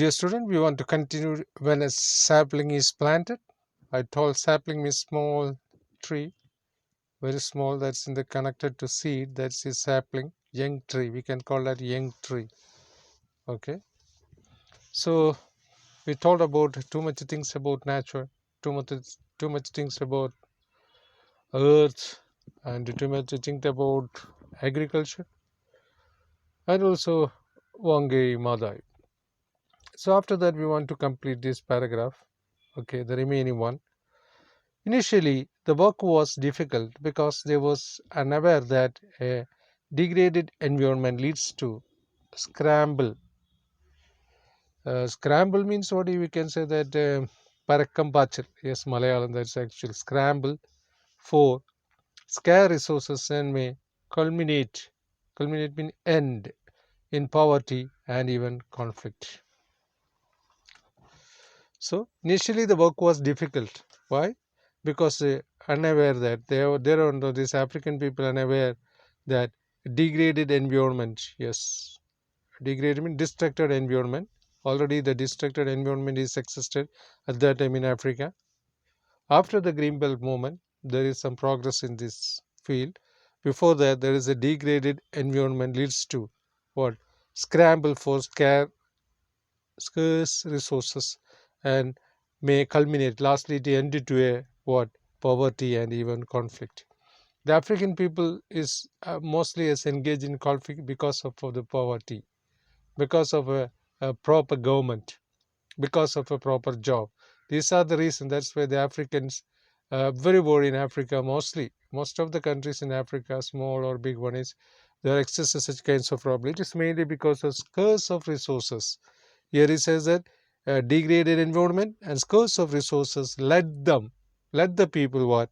Dear student, we want to continue when a sapling is planted. I told sapling means small tree, very small, that's in the connected to seed, that's a sapling, young tree. We can call that young tree. Okay. So we told about too much things about nature, too much things about earth, and too much things about agriculture, and also Wange Madai. So after that we want to complete this paragraph. Okay, the remaining one. Initially, the work was difficult because they was unaware that a degraded environment leads to scramble. Scramble means what we can say that parakam pachal. Yes, Malayalam, that's actually scramble for scarce resources and may culminate. Culminate mean end in poverty and even conflict. So initially the work was difficult. Why? Because unaware that they are under these African people unaware that degraded environment. Yes, degraded means destructed environment. Already the destructed environment is existed at that time in Africa. After the Greenbelt movement, there is some progress in this field. Before that, there is a degraded environment leads to what? Scramble for scarce resources and may culminate lastly to end to a what? Poverty and even conflict. The African people is mostly is engaged in conflict because of the poverty, because of a proper government, because of a proper job. These are the reasons. That's why the Africans very poor in Africa. Mostly most of the countries in Africa, small or big one, is there are excesses such kinds of problem. It is mainly because of scarce of resources. Here he says that degraded environment and scarce of resources let the people what?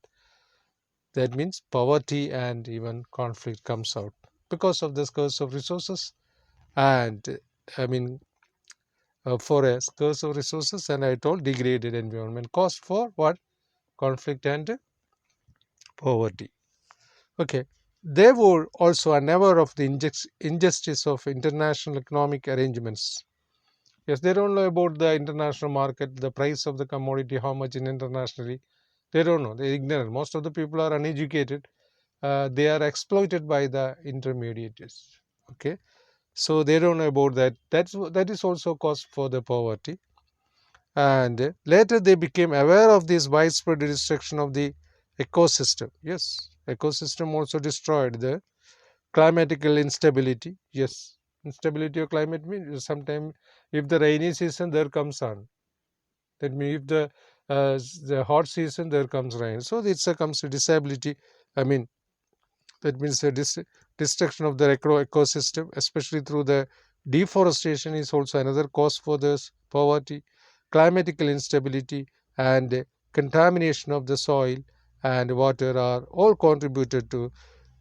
That means poverty and even conflict comes out because of the scarce of resources and I mean for a scarce of resources and I told degraded environment cost for what? Conflict and poverty. Okay. They were also unaware of the injustice of international economic arrangements. Yes, they don't know about the international market, the price of the commodity, how much in internationally. They don't know. They're ignorant. Most of the people are uneducated. They are exploited by the intermediaries. Okay, so they don't know about that. That is also cause for the poverty. And later they became aware of this widespread destruction of the ecosystem. Yes, ecosystem also destroyed the climatical instability. Yes, instability of climate means sometimes if the rainy season there comes sun. That means if the hot season there comes rain. So it comes to disability. I mean that means the destruction of the ecosystem, especially through the deforestation, is also another cause for this poverty, climatical instability, and contamination of the soil and water are all contributed to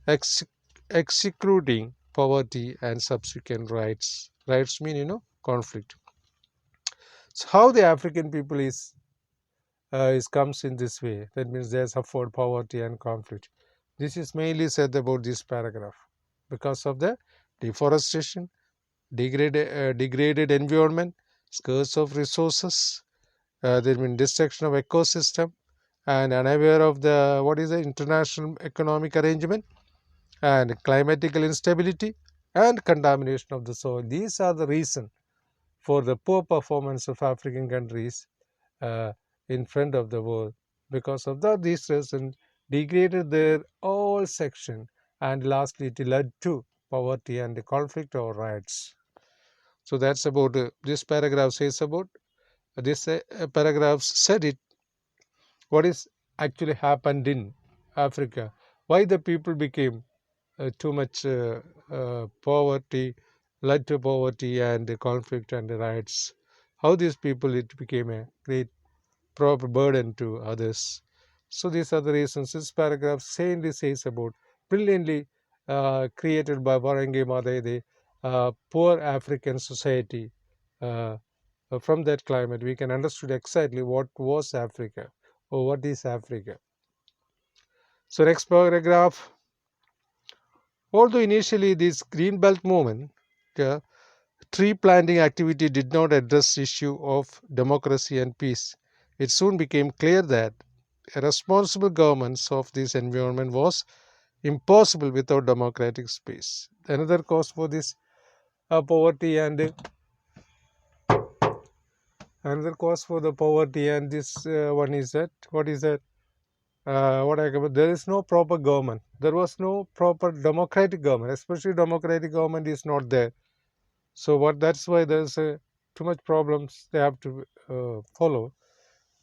ex- executing poverty and subsequent rights. Rights mean conflict. So how the African people is comes in this way. That means they suffered poverty and conflict. This is mainly said about this paragraph because of the deforestation, degraded environment, scarce of resources, there mean destruction of ecosystem, and unaware of the what is the international economic arrangement and climatical instability and contamination of the soil. These are the reason for the poor performance of African countries uh, in front of the world. Because of that, these reasons degraded their all section and lastly it led to poverty and conflict over rights. So that's about this paragraph says about this paragraph said it what is actually happened in Africa, why the people became too much poverty, led to poverty and conflict and riots. How these people it became a great proper burden to others. So these are the reasons. This paragraph sanely says about brilliantly created by Varangi Madai, the poor African society. Uh, from that climate, we can understand exactly what was Africa or what is Africa. So next paragraph. Although initially this green belt movement uh, tree planting activity did not address the issue of democracy and peace. It soon became clear that a responsible governance of this environment was impossible without democratic space. Another cause for this poverty and another cause for the poverty and this one is that what is that what I there is no proper government. There was no proper democratic government, especially democratic government is not there. So what that's why there's too much problems they have to follow.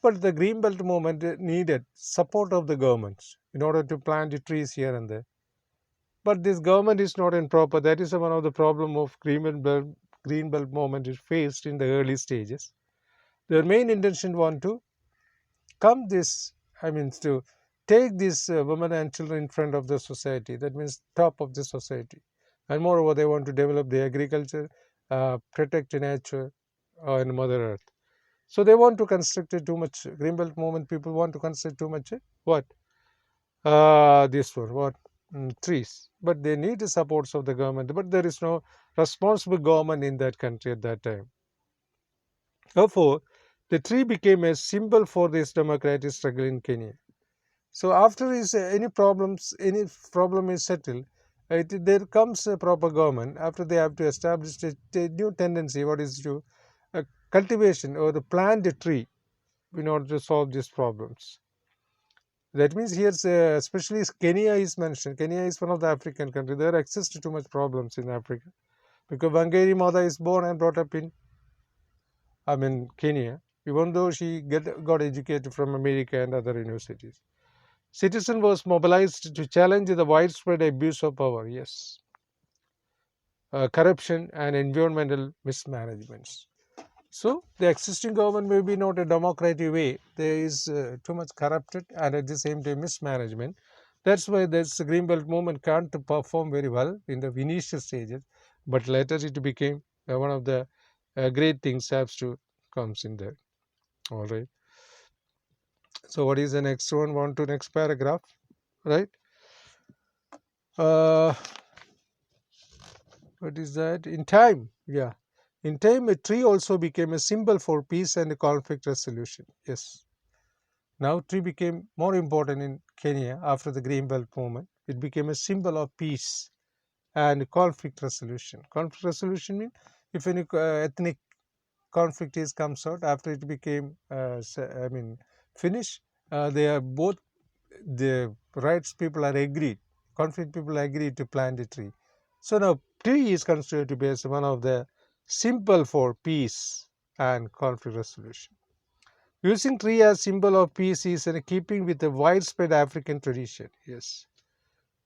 But the green belt movement needed support of the governments in order to plant the trees here and there. But this government is not in proper. That is one of the problem of green belt movement is faced in the early stages. Their main intention want to come this, I mean, to take these women and children in front of the society. That means top of the society. And moreover, they want to develop the agriculture, protect the nature and Mother Earth. So they want to construct too much. Greenbelt movement people want to construct too much. What? This one. What? Trees. But they need the supports of the government. But there is no responsible government in that country at that time. Therefore, the tree became a symbol for this democratic struggle in Kenya. So after is any problem is settled, there comes a proper government. After they have to establish a new tendency, what is to cultivation or the plant a tree in order to solve these problems. That means here, especially Kenya is mentioned. Kenya is one of the African countries. There exist too much problems in Africa because Wangari Mother is born and brought up in, I mean, Kenya, even though she got educated from America and other universities. Citizen was mobilized to challenge the widespread abuse of power, yes, corruption and environmental mismanagements. So the existing government may be not a democratic way. There is too much corrupted and at the same time mismanagement. That's why this green belt movement can't perform very well in the initial stages, but later it became one of the great things has to comes in there. All right. So what is the next one? Want to next paragraph, right? Uh, what is that? In time, yeah. In time, a tree also became a symbol for peace and conflict resolution. Yes. Now, tree became more important in Kenya after the Green Belt movement. It became a symbol of peace and conflict resolution. Conflict resolution means if any ethnic conflict is comes out after it became, I mean, finished, they are both the rights people are agreed, conflict people agreed to plant a tree. So now tree is considered to be as one of the symbol for peace and conflict resolution. Using tree as symbol of peace is in keeping with the widespread African tradition. Yes,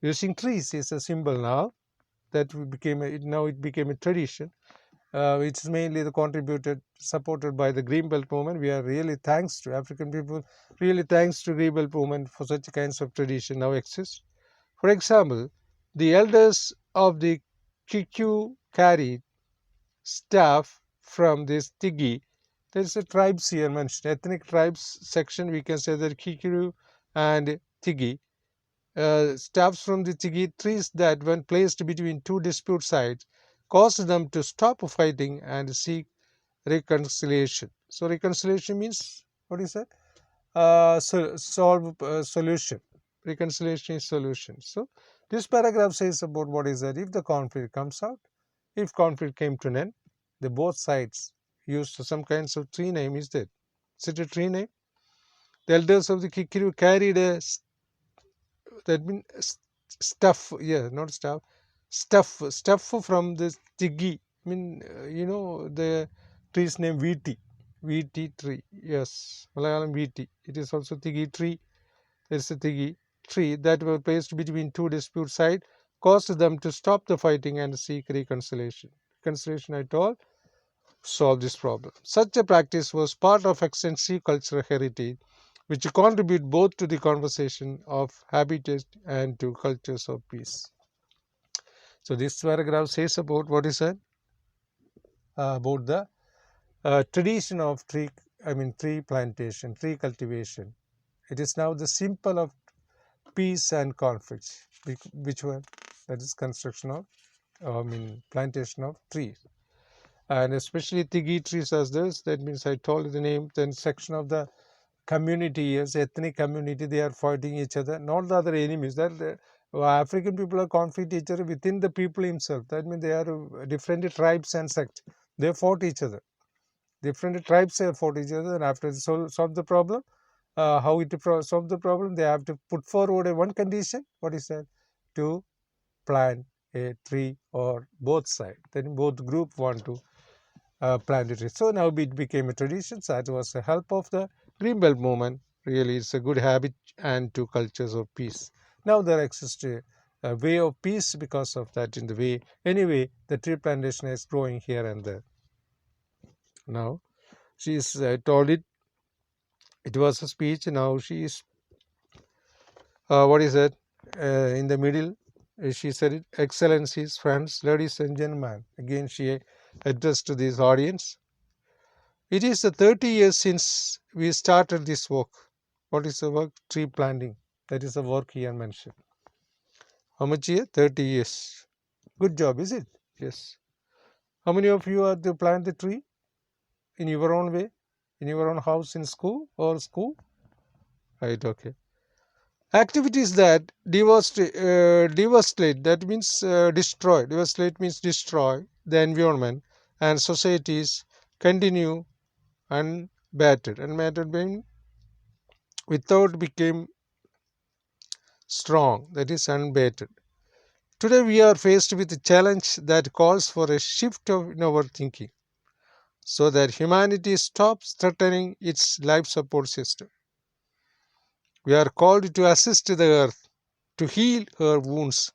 using trees is a symbol now that now it became a tradition. Which is mainly the contributed supported by the green belt movement. We are really thanks to African people, really thanks to green belt movement for such kinds of tradition now exist. For example, the elders of the Kikyu carried staff from this Tigi. There is a tribes here mentioned, ethnic tribes section. We can say that Kikyu and Tigi. Staffs from the Tigi trees that, when placed between two dispute sides, caused them to stop fighting and seek reconciliation. So reconciliation means what is that? Solve solution. Reconciliation is solution. So this paragraph says about what is that if the conflict comes out, if conflict came to an end, the both sides used some kinds of tree name is that. Is it a tree name? The elders of the Kikiri carried a that means stuff, yeah, not stuff from the Tigi. I mean, the tree's name VT tree. Yes, Malayalam VT. It is also Tigi tree. It's a Tigi tree that were placed between two dispute sides, caused them to stop the fighting and seek reconciliation. Reconciliation, I told, solve this problem. Such a practice was part of extensive cultural heritage, which contribute both to the conversation of habitat and to cultures of peace. So this paragraph says about what is that? About the tradition of tree plantation, tree cultivation. It is now the symbol of peace and conflict. Which one? That is construction of, plantation of trees. and especially Tigi trees as this. That means I told you the name. Then section of the community is ethnic community. They are fighting each other, not the other enemies. That African people are conflict each other within the people himself. That means they are different tribes and sects. They fought each other. Different tribes have fought each other, and after they solve the problem, how it solve the problem, they have to put forward a one condition. What is that? To plant a tree or both side. Then both group want to plant a tree. So now it became a tradition. So that was the help of the Greenbelt movement. Really, it's a good habit and to cultures of peace. Now there exists a way of peace because of that. In the way, anyway, the tree plantation is growing here and there. Now she's told it. It was a speech. Now she is what is it? In the middle, she said it, Excellencies, friends, ladies and gentlemen. Again, she addressed to this audience. It is 30 years since we started this work. What is the work? Tree planting. That is the work here mentioned. How much year? 30 years. Good job, is it? Yes. How many of you are to plant the tree in your own way? In your own house, in school or school? Right, okay. Activities that devastate, that means destroy. Devastate means destroy the environment and societies continue unbattered. Unbattered being without became strong, that is unbattered. Today we are faced with a challenge that calls for a shift in our thinking so that humanity stops threatening its life support system. We are called to assist the earth to heal her wounds.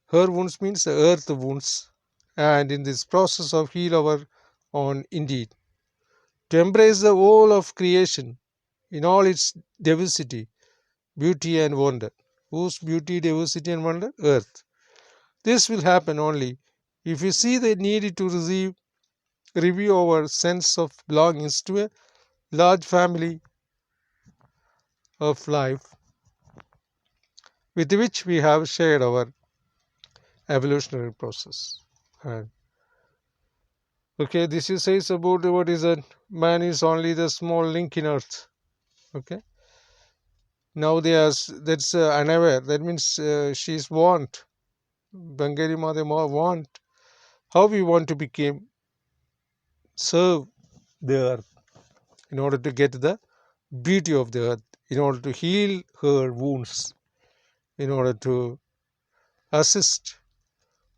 Her wounds means the earth wounds, and in this process of heal our own indeed. To embrace the whole of creation in all its diversity, beauty and wonder. Whose beauty, diversity and wonder? Earth. This will happen only if we see the need to review our sense of belongings to a large family of life with which we have shared our evolutionary process. And okay, this is says about what is that man is only the small link in earth. Okay, now they are that's unaware. That means she's want Bengali mother want how we want to become serve the earth in order to get the beauty of the earth, in order to heal her wounds, in order to assist,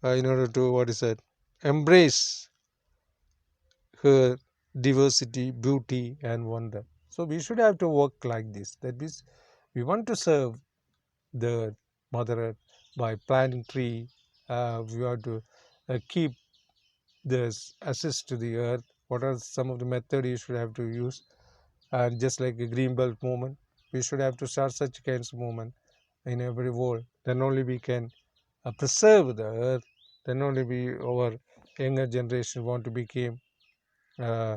in order to what is that embrace her diversity, beauty, and wonder. So we should have to work like this. That means we want to serve the Mother Earth by planting tree. We have to keep this assist to the earth. What are some of the methods you should have to use? And just like a green belt movement, we should have to start such kinds of movement in every world. Then only we can preserve the earth. Then only we, our younger generation, want to become uh,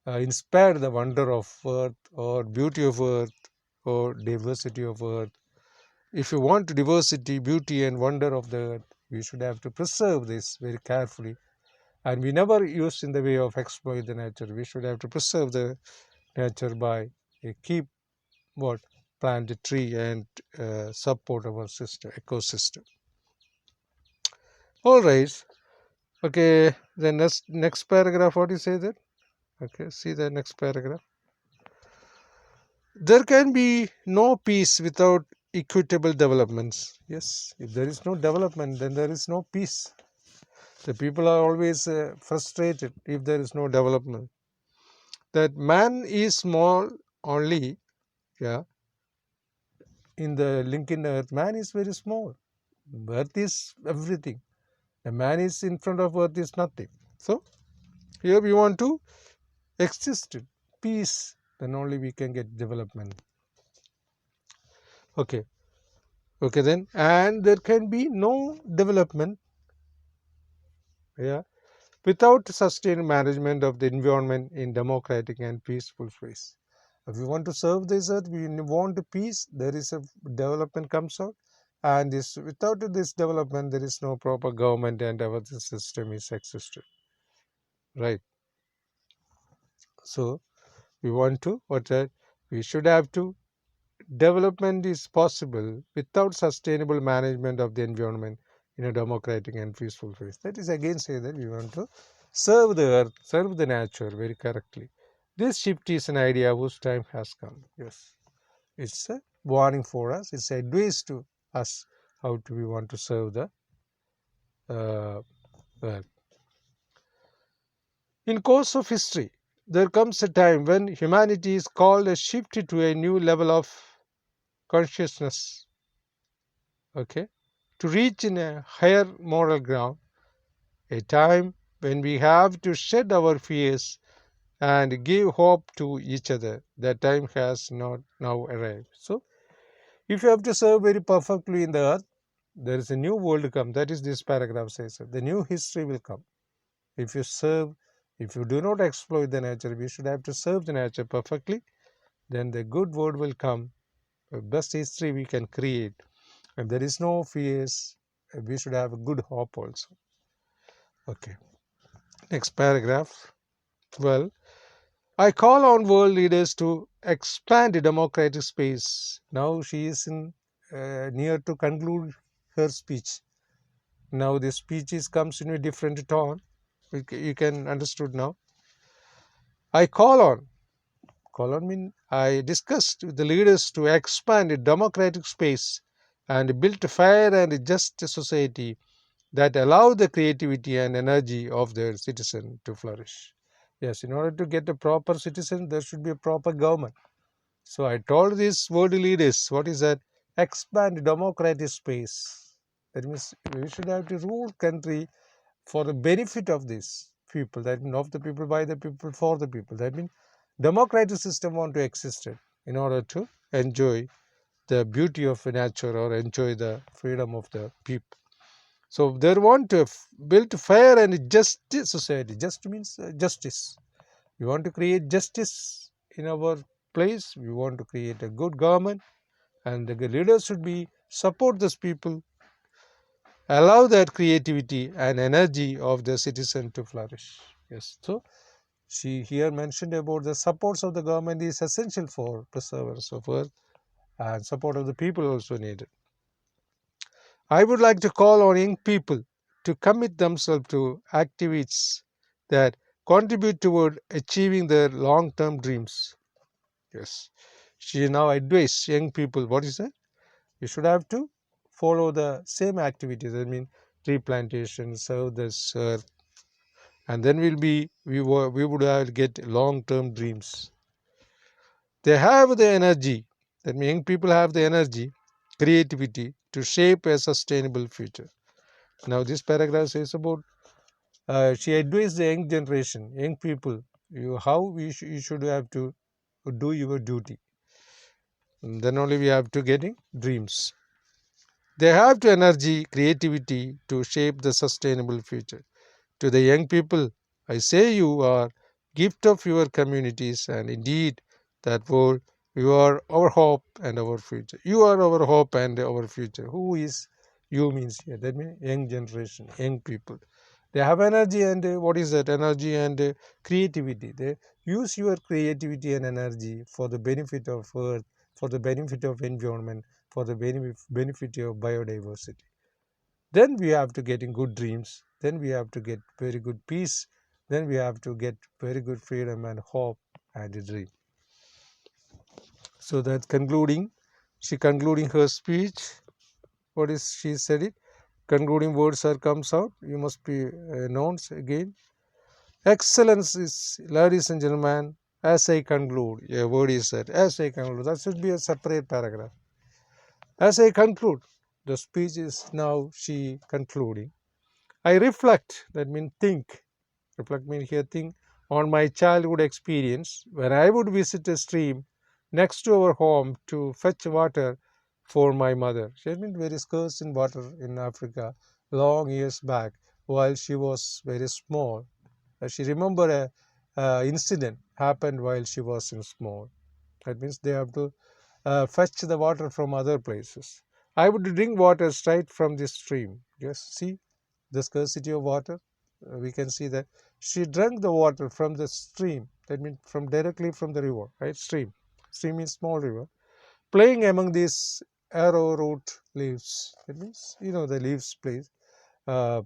inspire the wonder of earth or beauty of earth or diversity of earth. If you want diversity, beauty and wonder of the earth, we should have to preserve this very carefully. And we never use in the way of exploit the nature. We should have to preserve the nature by keep what plant a tree and support our system ecosystem. All right. Okay. The next paragraph. What do you say there? Okay. See the next paragraph. There can be no peace without equitable developments. Yes, if there is no development, then there is no peace. The people are always frustrated if there is no development. That man is small only, yeah, in the link in earth, man is very small. Earth is everything. A man is in front of earth is nothing. So here we want to exist in peace, then only we can get development. Okay. Okay then, and there can be no development, yeah, without sustained management of the environment in democratic and peaceful ways. If we want to serve this earth, we want peace. There is a development comes out, and this without this development, there is no proper government and our system is existed. right? So we want to what that we should have to development is possible without sustainable management of the environment in a democratic and peaceful way. That is again say that we want to serve the earth, serve the nature very correctly. This shift is an idea whose time has come. Yes, it's a warning for us. It's advice to us how do we want to serve the earth. In course of history, there comes a time when humanity is called a shift to a new level of consciousness. Okay, to reach in a higher moral ground, a time when we have to shed our fears and give hope to each other. That time has not now arrived. So, if you have to serve very perfectly in the earth, there is a new world to come. That is this paragraph says. The new history will come. If you serve, if you do not exploit the nature, we should have to serve the nature perfectly. Then the good world will come. The best history we can create. And there is no fears. We should have a good hope also. Okay. Next paragraph. Well, I call on world leaders to expand the democratic space. Now she is in near to conclude her speech. Now the speech is comes in a different tone. You can understood now. I call on mean I discussed with the leaders to expand the democratic space and build a fair and just society that allow the creativity and energy of their citizen to flourish. Yes, in order to get a proper citizen, there should be a proper government. So I told these world leaders, what is that? Expand democratic space. That means we should have to rule country for the benefit of these people. That means of the people, by the people, for the people. That means democratic system want to exist in order to enjoy the beauty of nature or enjoy the freedom of the people. So they want to build fair and just society. Just means justice. We want to create justice in our place. We want to create a good government, and the leaders should be support those people, allow that creativity and energy of the citizen to flourish. Yes. So she here mentioned about the supports of the government is essential for preservance of earth, and support of the people also needed. I would like to call on young people to commit themselves to activities that contribute toward achieving their long-term dreams. Yes. She now advises young people, what is that? You should have to follow the same activities. I mean, tree plantation, serve this earth, and then we would have get long-term dreams. They have the energy. That means young people have the energy, creativity to shape a sustainable future. Now, this paragraph says about she advised the young generation, young people, you should have to do your duty. And then only we have to getting dreams. They have the energy, creativity to shape the sustainable future. To the young people, I say you are gift of your communities, and indeed that word you are our hope and our future. You are our hope and our future. Who is you means here? That means young generation, young people. They have energy and what is that energy and creativity. They use your creativity and energy for the benefit of earth, for the benefit of environment, for the benefit of biodiversity. Then we have to get in good dreams. Then we have to get very good peace. Then we have to get very good freedom and hope and a dream. So that concluding, she concluding her speech. What is she said it? Concluding words are comes out. You must be announced again. Excellence is, ladies and gentlemen, as I conclude, a word is said, as I conclude, that should be a separate paragraph. As I conclude, the speech is now she concluding. I reflect, that means think, reflect means here think, on my childhood experience when I would visit a stream next to our home to fetch water for my mother. She had been very scarce in water in Africa long years back while she was very small. She remembered a incident happened while she was in small. That means they have to fetch the water from other places. I would drink water straight from this stream. Yes, see the scarcity of water. we can see that she drank the water from the stream. That means from directly from the river, right? Stream means small river. Playing among these arrowroot leaves. That means the leaves place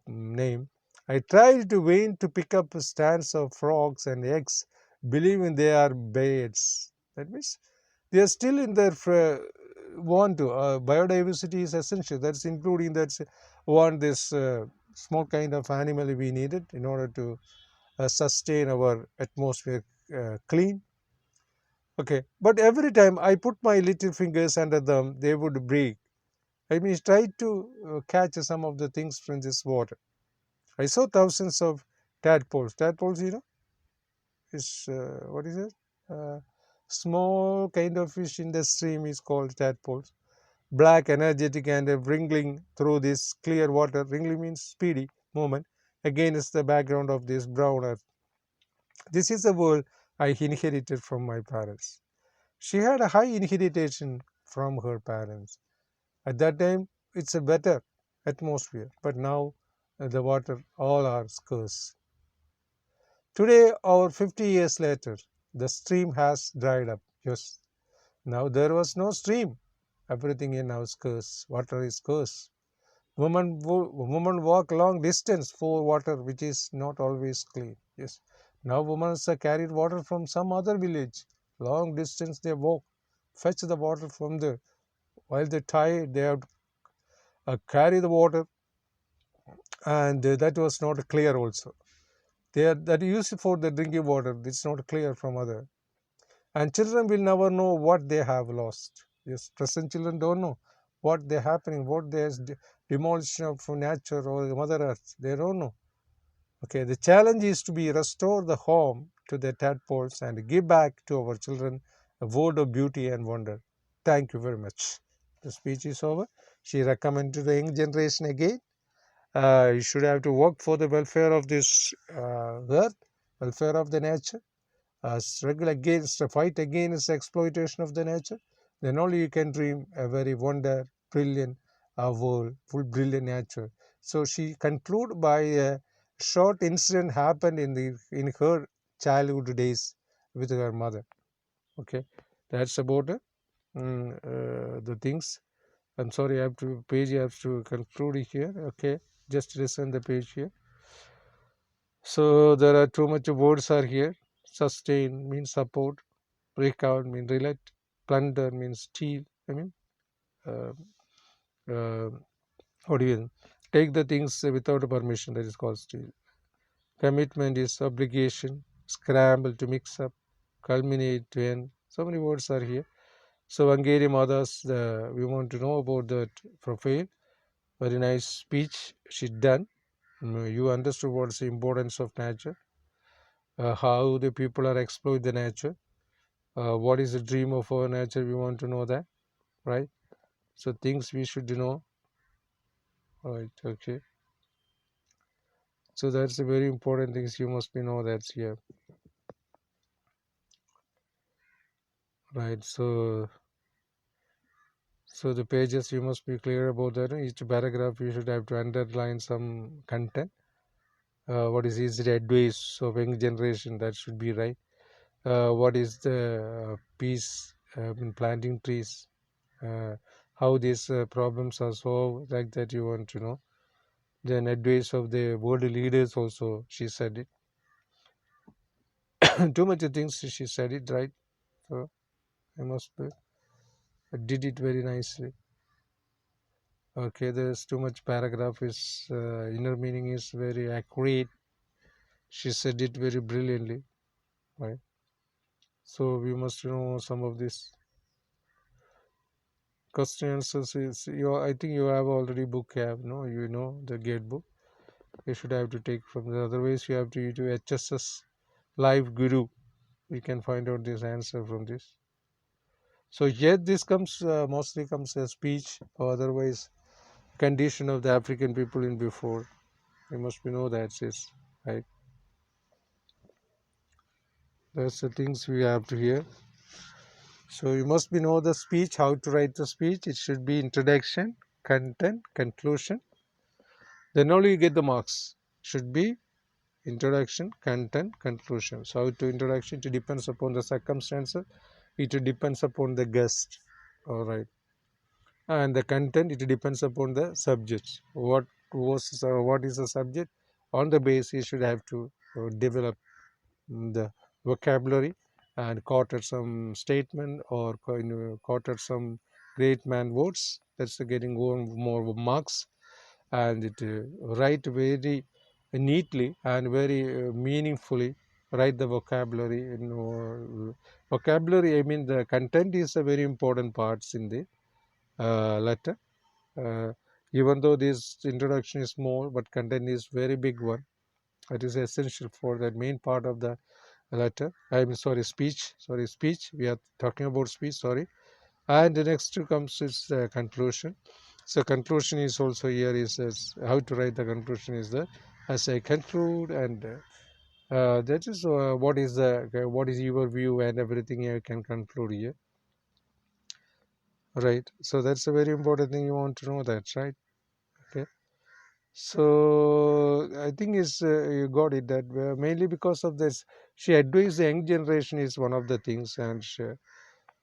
name. I tried to vain to pick up stands of frogs and eggs, believing they are birds. That means they are still in their want to. Biodiversity is essential. That's including that want this small kind of animal we needed in order to sustain our atmosphere clean. Okay, but every time I put my little fingers under them, they would break. I mean, try to catch some of the things from this water. I saw thousands of tadpoles. Tadpoles, is what is it? Uh, Small kind of fish in the stream is called tadpoles. Black, energetic, and wriggling through this clear water. Wriggling means speedy movement. Again, is the background of this brown earth. This is the world I inherited from my parents. She had a high inheritation from her parents. At that time, it's a better atmosphere, but now the water all are scarce. Today, or 50 years later, the stream has dried up. Yes, now there was no stream. Everything is now scarce. Water is scarce. Women walk long distance for water, which is not always clean. Yes, now women are carried water from some other village. Long distance they walk, fetch the water from there. While they tie, they have to carry the water, and that was not clear also. They are that used for the drinking water. It's not clear from other. And children will never know what they have lost. Yes, present children don't know what they happening, what there's demolition of nature or the Mother Earth. They don't know. Okay, the challenge is to be restore the home to the tadpoles and give back to our children a world of beauty and wonder. Thank you very much. The speech is over. She recommended to the young generation again. You should have to work for the welfare of this earth, welfare of the nature, struggle against, fight against exploitation of the nature. Then only you can dream a very wonder, brilliant world, full brilliant nature. So she conclude by a short incident happened in her childhood days with her mother. Okay, that's about the things. I'm sorry, I have to page. I have to conclude it here. Okay, just listen the page here. So there are too much words are here. Sustain means support. Recover means relate. Plunder means steal. I mean, uh, uh, what do you take the things without permission? That is called steal. Commitment is obligation. Scramble to mix up. Culminate to end. So many words are here. So Hungary mothers, we want to know about that profile. Very nice speech she done. You understood what's the importance of nature, how the people are exploit the nature, what is the dream of our nature. We want to know that, right? So things we should know, right? Okay. So that's the very important things you must be know that's here, right? So the pages you must be clear about that. Each paragraph you should have to underline some content. What is easy advice of young generation that should be right. What is the peace in planting trees? How these problems are solved, like that you want to know. Then advice of the world leaders also, she said it. Too much things she said it, right? So I must did it very nicely. Okay, there's too much paragraph is inner meaning is very accurate. She said it very brilliantly, right? So we must know some of this questions. Is you, I think you have already book have no, you know the gate book. You should have to take from the otherwise you have to do HSS live guru. We can find out this answer from this. So yet this comes mostly comes as speech or otherwise condition of the African people in before. You must be know that is right. That's the things we have to hear. So you must be know the speech, how to write the speech. It should be introduction, content, conclusion. Then only you get the marks. Should be introduction, content, conclusion. So how to introduction, it depends upon the circumstances, it depends upon the guest, all right, and the content, it depends upon the subject. What is the subject? On the base, you should have to develop the vocabulary and quoted some statement or quoted some great man words. That's getting more marks, and it write very neatly and very meaningfully. Write the vocabulary. Vocabulary. I mean, the content is a very important parts in the letter. Uh, Even though this introduction is small, but content is very big one. It is essential for that main part of the letter. I'm sorry, speech. Sorry, speech. We are talking about speech. Sorry. And the next comes is the conclusion. So conclusion is also here is how to write the conclusion is the as I conclude, and that is what is your view and everything you can conclude here, right? So that's a very important thing you want to know that, right? Okay. So I think is you got it that mainly because of this, she advised the young generation is one of the things, and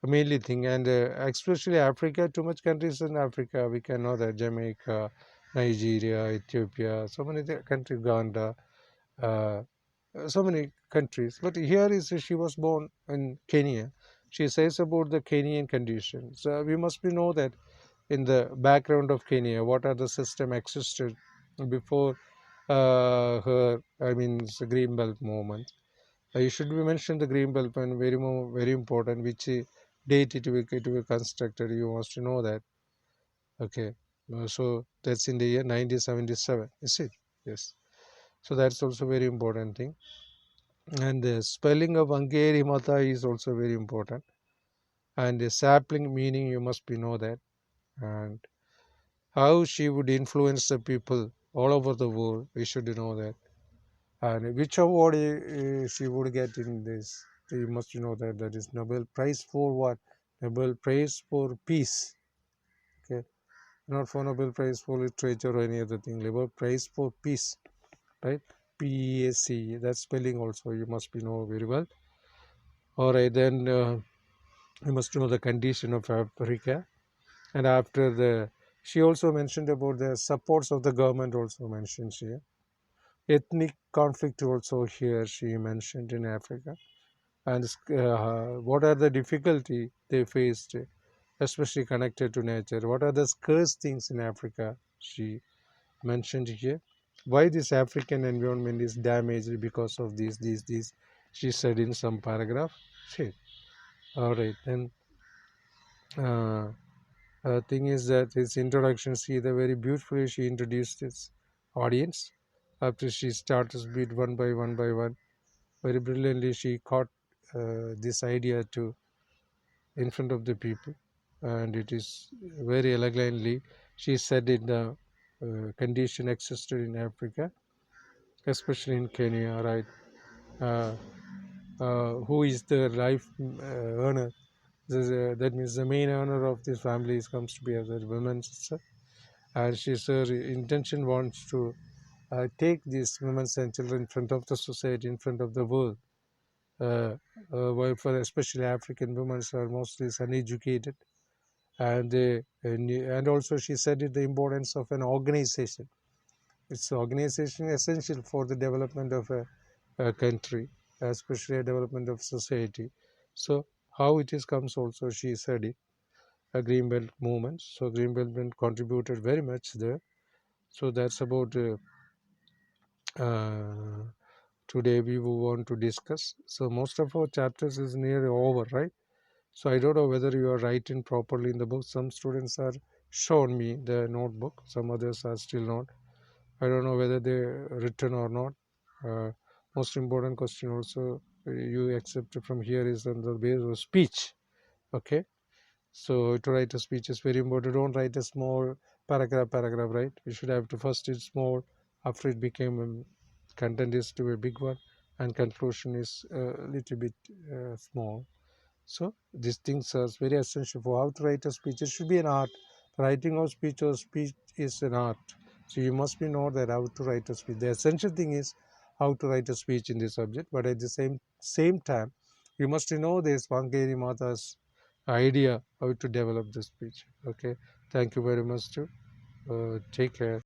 mainly thing, and especially Africa, too much countries in Africa, we can know that Jamaica, Nigeria, Ethiopia, so many countries, Uganda, uh, so many countries. But here is she was born in Kenya. She says about the Kenyan conditions. We must be know that in the background of Kenya, what are the system existed before her, I mean, it's the Green Belt movement. You should be mentioned the Green Belt and very important, which date it will constructed. You must know that. Okay. So that's in the year 1977. Is it? Yes. So that's also very important thing. And the spelling of Angeri Mata is also very important. And the sapling meaning, you must be know that. And how she would influence the people all over the world, we should know that. And which award she would get in this, you must know that that is Nobel Prize for what? Nobel Prize for peace. Okay, not for Nobel Prize for literature or any other thing. Nobel Prize for peace, right? PAC. That spelling also you must be know very well. All right, then you must know the condition of Africa. And after the, she also mentioned about the supports of the government. Also mentions here ethnic conflict. Also here she mentioned in Africa, and what are the difficulty they faced, especially connected to nature. What are the scarce things in Africa, she mentioned here. Why this African environment is damaged because of these, she said in some paragraph. See, all right, then uh, thing is that his introduction, see the very beautifully she introduced his audience. After she started speed one by one, very brilliantly she caught this idea to in front of the people, and it is very elegantly she said in the condition existed in Africa, especially in Kenya, right? uh, who is the life earner. That means the main earner of this family comes to be as a woman sister, and she's her intention wants to take these women and children in front of the society, in front of the world. uh, while for especially African women are mostly uneducated, and and also she said it the importance of an organization. It's organization essential for the development of a country, especially a development of society. So how it is comes also she said it, a green belt movement. So green belt movement contributed very much there. So that's about uh, today we want to discuss. So most of our chapters is nearly over, right? So I don't know whether you are writing properly in the book. Some students are shown me the notebook, some others are still not. I don't know whether they written or not. Most important question also you accept from here is on the basis of speech. Okay, so to write a speech is very important. Don't write a small paragraph, right? You should have to first it's small, after it became content is to a big one, and conclusion is a little bit small. So these things are very essential for how to write a speech. It should be an art. Writing of speech or speech is an art. So you must be know that how to write a speech. The essential thing is how to write a speech in this subject, but at the same time, you must know this Wangari Mata's idea how to develop the speech. Okay, thank you very much. Too. Take care.